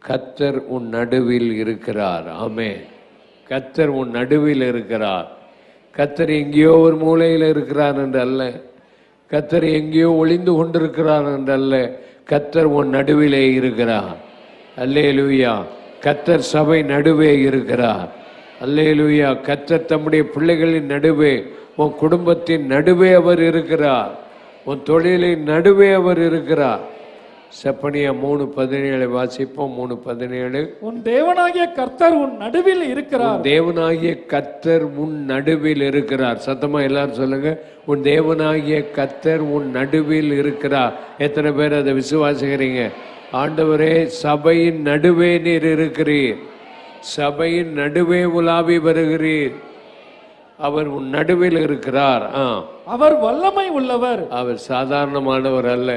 கர்த்தர் உன் நடுவில் இருக்கிறார். ஆமென். கர்த்தர் உன் நடுவில் இருக்கிறார். கர்த்தர் எங்கேயோ ஒரு மூலையில் இருக்கிறார் என்று அல்ல, கர்த்தர் எங்கேயோ ஒளிந்து கொண்டிருக்கிறார் என்று அல்ல, கர்த்தர் உன் நடுவிலே இருக்கிறார். அல்லேலூயா. கர்த்தர் சபை நடுவே இருக்கிறார். அல்லேலூயா. கர்த்தர் தம்முடைய பிள்ளைகளின் நடுவே, உன் குடும்பத்தின் நடுவே அவர் இருக்கிறார். உன் தொழிலின் நடுவே அவர் இருக்கிறார். செப்பனியா 3:17 வாசிப்போம். 3:17. உன் தேவனாகிய கர்த்தர் உன் நடுவில் இருக்கிறார். தேவனாகிய கர்த்தர் உன் நடுவில் இருக்கிறார். சத்தமா எல்லாரும் சொல்லுங்க, உன் தேவனாகிய கர்த்தர் உன் நடுவில் இருக்கிறார். எத்தனை பேர் அதை விசுவாசிக்கிறீங்க? ஆண்டவரே, சபையின் நடுவே நீர் இருக்கிறீர், சபையின் நடுவே உலாவி வருகிறீர். அவர் உன் நடுவில் இருக்கிறார். அவர் வல்லமை உள்ளவர். அவர் சாதாரணமானவர் அல்ல.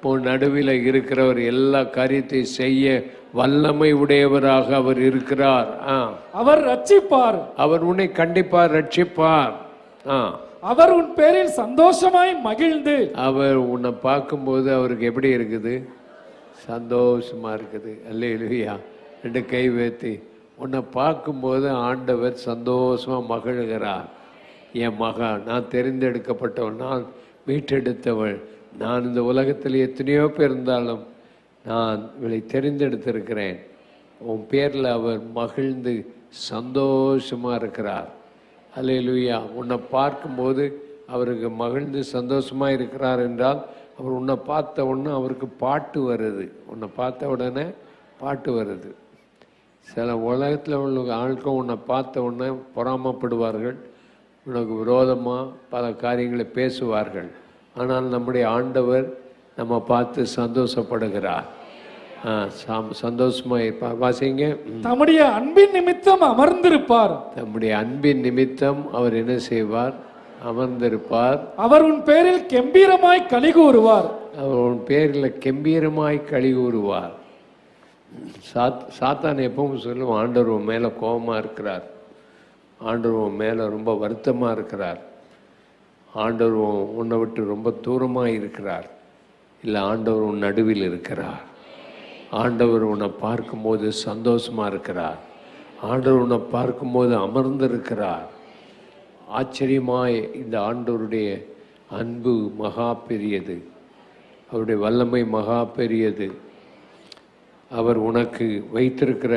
உன் நடுவில் இருக்கிறவர் எல்லா காரியத்தை செய்ய வல்லமை உடையவராக அவர் இருக்கிறார். அவர் ரட்சிப்பார். அவர் உன்னை கண்டிப்பார், ரட்சிப்பார். அவர் உன் பேரில் சந்தோஷமாய் மகிழ்ந்து. அவர் உன்னை பார்க்கும்போது அவருக்கு எப்படி இருக்குது? சந்தோஷமா இருக்குது. அல்லேலூயா. 2 கை வைத்து உன்னை பார்க்கும்போது ஆண்டவர் சந்தோஷமா மகிழ்கிறார். என் மகா, நான் தெரிந்தெடுக்கப்பட்டவள், நான் மீட்டெடுத்தவள், நான் இந்த உலகத்தில் எத்தனையோ பேர் இருந்தாலும் நான் இவளை தெரிந்தெடுத்திருக்கிறேன். உன் பேரில் அவர் மகிழ்ந்து சந்தோஷமா இருக்கிறார். அல்லேலூயா. உன்னை பார்க்கும்போது அவருக்கு மகிழ்ந்து சந்தோஷமா இருக்கிறார் என்றால், அவர் உன்னை பார்த்த உடனே அவருக்கு பாட்டு வருது. உன்னை பார்த்த உடனே பாட்டு வருது. சில உலகத்தில் உள்ள ஆட்கள் உன்னை பார்த்த உடனே பொறாமப்படுவார்கள், உனக்கு விரோதமாக பல காரியங்களை பேசுவார்கள். ஆனால் நம்முடைய ஆண்டவர் நம்ம பார்த்து சந்தோஷப்படுகிறார். சந்தோஷமா வாசிங்க. தம்முடைய அன்பின் நிமித்தம் அமர்ந்திருப்பார். தம்முடைய அன்பின் நிமித்தம் அவர் என்ன செய்வார்? அமர்ந்திருப்பார். அவர் உன் பேரில் கம்பீரமாய் களி கூறுவார். அவர் உன் பேரில் கம்பீரமாய் களி கூறுவார். சாத்தான் எப்பவும் சொல்லுவோம், ஆண்டவர் உன் மேலே கோபமாக இருக்கிறார், ஆண்டவர் உன் மேலே ரொம்ப வருத்தமாக இருக்கிறார், ஆண்டவர் உன்னை விட்டு ரொம்ப தூரமாக இருக்கிறார். இல்லை, ஆண்டவர் உன் நடுவில் இருக்கிறார். ஆண்டவர் உன்னை பார்க்கும்போது சந்தோஷமாக இருக்கிறார். ஆண்டவர் உன்னை பார்க்கும்போது அமர்ந்திருக்கிறார். ஆச்சரியமாய் இந்த ஆண்டவருடைய அன்பு மகா பெரியது, அவருடைய வல்லமை மகா பெரியது. அவர் உனக்கு வைத்திருக்கிற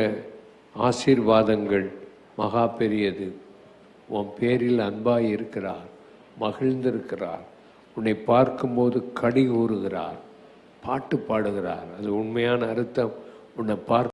ஆசீர்வாதங்கள் மகா பெரியது. உன் பேரில் அன்பாய் இருக்கிறார், மகிழ்ந்திருக்கிறார். உன்னை பார்க்கும்போது களி கூறுகிறார், பாட்டு பாடுகிறார். அது உண்மையான அர்த்தம். உன்னை பார்க்க